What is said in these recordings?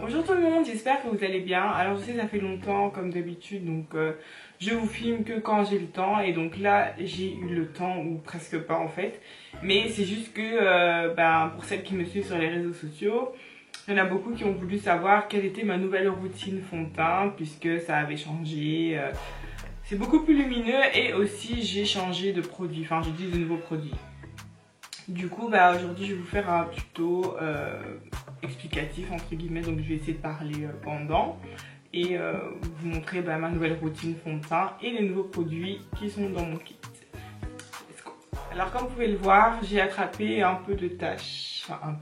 Bonjour tout le monde, j'espère que vous allez bien. Alors je sais ça fait longtemps comme d'habitude, donc je vous filme que quand j'ai le temps. Et donc là j'ai eu le temps, ou presque pas en fait. Mais c'est juste que pour celles qui me suivent sur les réseaux sociaux, il y en a beaucoup qui ont voulu savoir quelle était ma nouvelle routine fond de teint, puisque ça avait changé. C'est beaucoup plus lumineux et aussi j'ai changé de produit, enfin j'utilise de nouveaux produits. Du coup, aujourd'hui, je vais vous faire un tuto explicatif, entre guillemets. Donc, je vais essayer de parler pendant et vous montrer ma nouvelle routine fond de teint et les nouveaux produits qui sont dans mon kit. Let's go. Alors, comme vous pouvez le voir, j'ai attrapé un peu de taches, enfin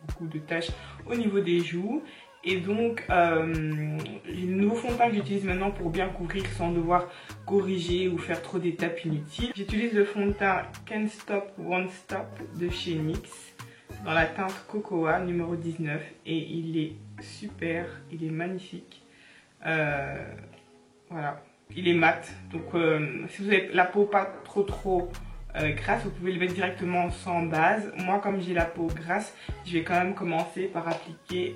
beaucoup de taches au niveau des joues. Et donc, le nouveau fond de teint que j'utilise maintenant pour bien couvrir sans devoir corriger ou faire trop d'étapes inutiles. J'utilise le fond de teint Can't Stop Won't Stop de chez NYX dans la teinte Cocoa numéro 19 et il est super, il est magnifique. Voilà, il est mat. Donc, si vous avez la peau pas trop grasse, vous pouvez le mettre directement sans base. Moi, comme j'ai la peau grasse, je vais quand même commencer par appliquer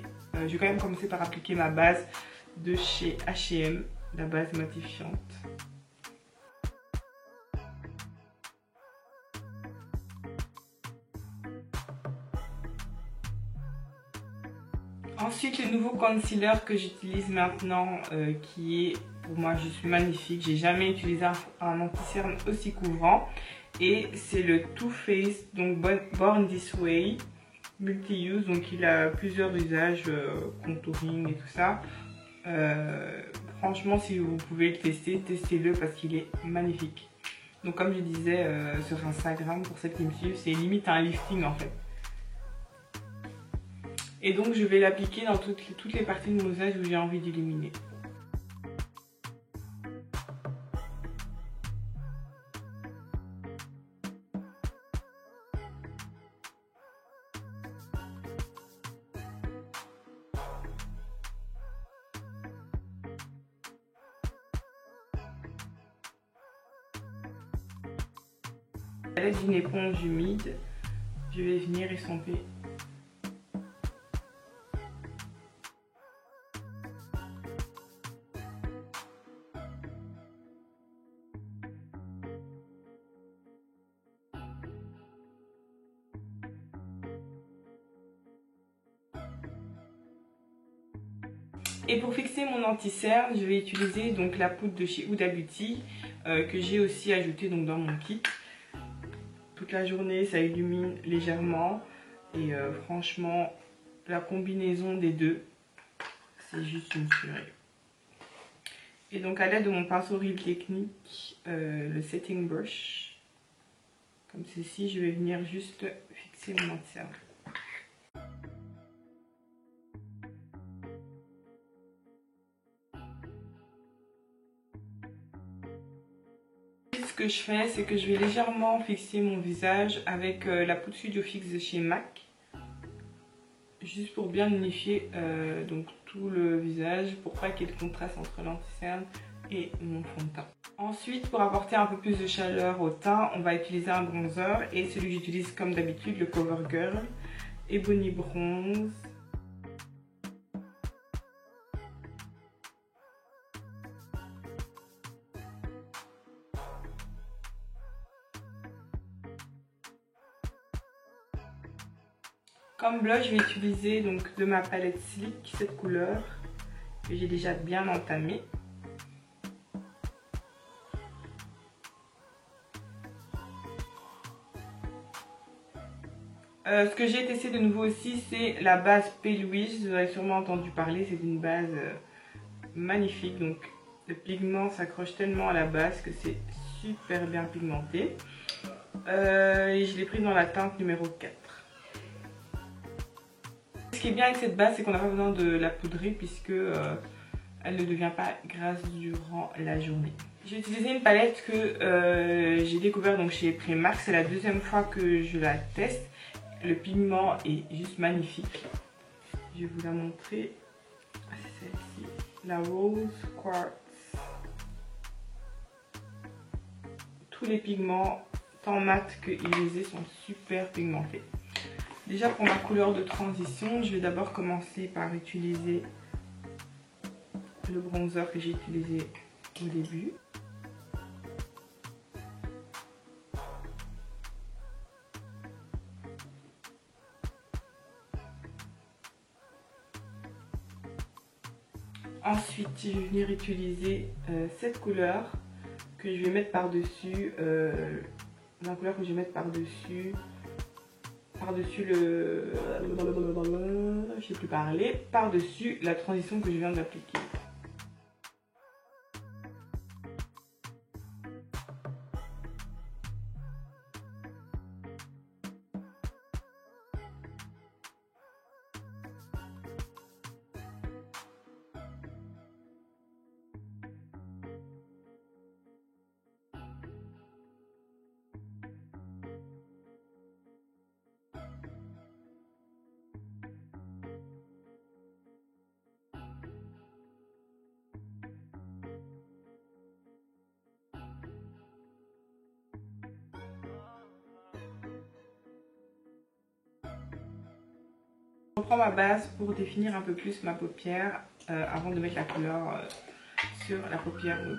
ma base de chez H&M, la base matifiante. Ensuite, le nouveau concealer que j'utilise maintenant, qui est pour moi juste magnifique. J'ai jamais utilisé un anti-cerne aussi couvrant. Et c'est le Too Faced, donc Born This Way, multi-use. Donc il a plusieurs usages, contouring et tout ça. Franchement, si vous pouvez le tester, testez-le parce qu'il est magnifique. Donc comme je disais sur Instagram, pour celles qui me suivent, c'est limite un lifting en fait. Et donc je vais l'appliquer dans toutes les parties de mon visage où j'ai envie d'illuminer. À l'aide d'une éponge humide, je vais venir estomper. Et pour fixer mon anti-cerne, je vais utiliser donc la poudre de chez Huda Beauty que j'ai aussi ajoutée donc dans mon kit. Toute la journée, ça illumine légèrement et franchement, la combinaison des deux, c'est juste une tuerie. Et donc à l'aide de mon pinceau Real Technique, le setting brush, comme ceci, je vais venir juste fixer mon anti-cerne. Ce que je fais, c'est que je vais légèrement fixer mon visage avec la poudre Studio Fix de chez MAC. Juste pour bien unifier donc tout le visage, pour pas qu'il y ait de contraste entre l'anti-cerne et mon fond de teint. Ensuite, pour apporter un peu plus de chaleur au teint, on va utiliser un bronzer. Et celui que j'utilise comme d'habitude, le CoverGirl Ebony Bronze. Comme blush, je vais utiliser donc de ma palette Sleek cette couleur que j'ai déjà bien entamée. Ce que j'ai testé de nouveau aussi, c'est la base Pale Wish. Vous avez sûrement entendu parler, c'est une base magnifique. Donc le pigment s'accroche tellement à la base que c'est super bien pigmenté. Et je l'ai pris dans la teinte numéro 4. Ce qui est bien avec cette base, c'est qu'on n'a pas besoin de la poudrer puisque elle ne devient pas grasse durant la journée. J'ai utilisé une palette que j'ai découvert donc chez Primark. C'est la deuxième fois que je la teste. Le pigment est juste magnifique. Je vais vous la montrer. C'est celle-ci, la Rose Quartz. Tous les pigments, tant mat que irisés, sont super pigmentés. Déjà pour ma couleur de transition, je vais d'abord commencer par utiliser le bronzer que j'ai utilisé au début. Ensuite, je vais venir utiliser cette couleur que je vais mettre par-dessus, la couleur que je vais mettre par-dessus le... je sais plus parler, par-dessus la transition que je viens d'appliquer. Je reprends ma base pour définir un peu plus ma paupière avant de mettre la couleur sur la paupière mobile.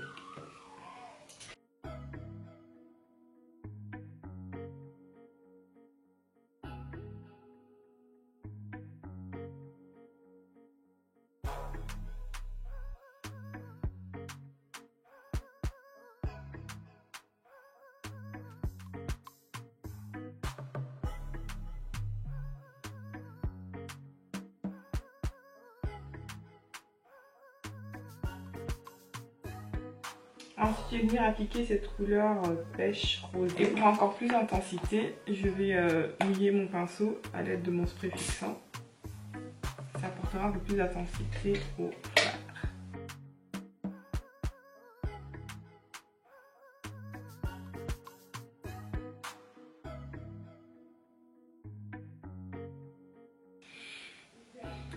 Ensuite, je vais venir appliquer cette couleur pêche rose. Et pour encore plus d'intensité, je vais mouiller mon pinceau à l'aide de mon spray fixant. Ça apportera un peu plus d'intensité au fard.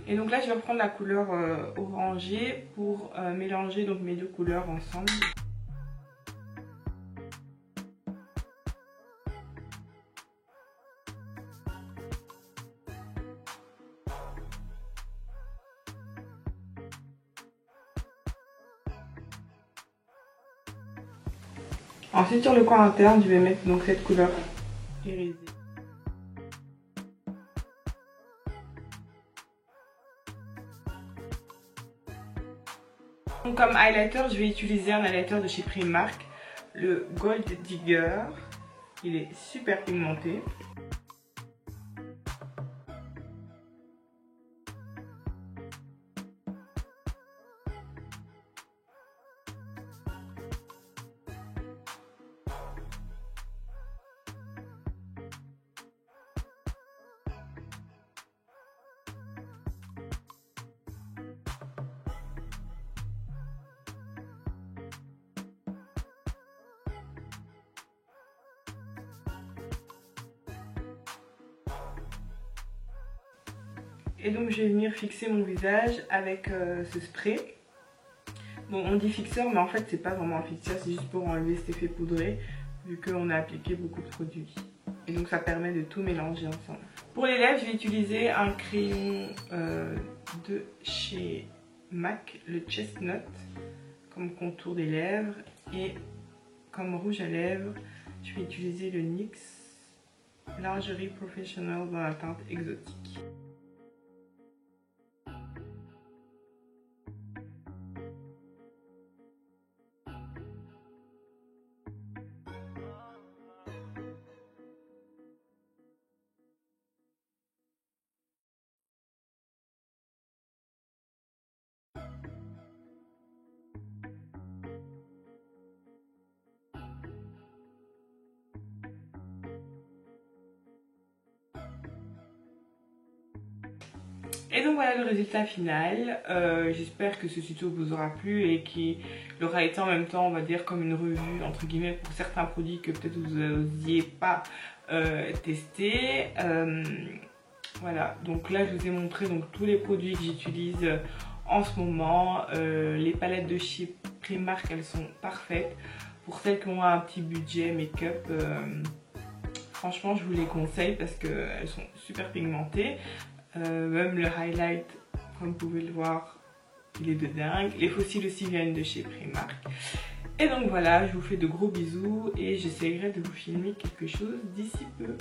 Et donc là, je vais reprendre la couleur orangée pour mélanger donc mes deux couleurs ensemble. Ensuite, sur le coin interne, je vais mettre donc cette couleur irisée. Donc, comme highlighter, je vais utiliser un highlighter de chez Primark, le Gold Digger. Il est super pigmenté. Et donc je vais venir fixer mon visage avec ce spray. Bon, on dit fixeur, mais en fait c'est pas vraiment un fixeur, c'est juste pour enlever cet effet poudré, vu qu'on a appliqué beaucoup de produits. Et donc ça permet de tout mélanger ensemble. Pour les lèvres, je vais utiliser un crayon de chez MAC, le Chestnut, comme contour des lèvres. Et comme rouge à lèvres, je vais utiliser le NYX Lingerie Professional dans la teinte exotique. Et donc voilà le résultat final. J'espère que ce tuto vous aura plu et qu'il aura été en même temps, on va dire, comme une revue entre guillemets pour certains produits que peut-être vous n'osiez pas tester. Voilà, donc là je vous ai montré donc tous les produits que j'utilise en ce moment. Les palettes de chez Primark, elles sont parfaites. Pour celles qui ont un petit budget make-up, Franchement, je vous les conseille parce qu'elles sont super pigmentées. Même le highlight, comme vous pouvez le voir, il est de dingue. Les fossiles aussi viennent de chez Primark. Et donc voilà, je vous fais de gros bisous et j'essaierai de vous filmer quelque chose d'ici peu.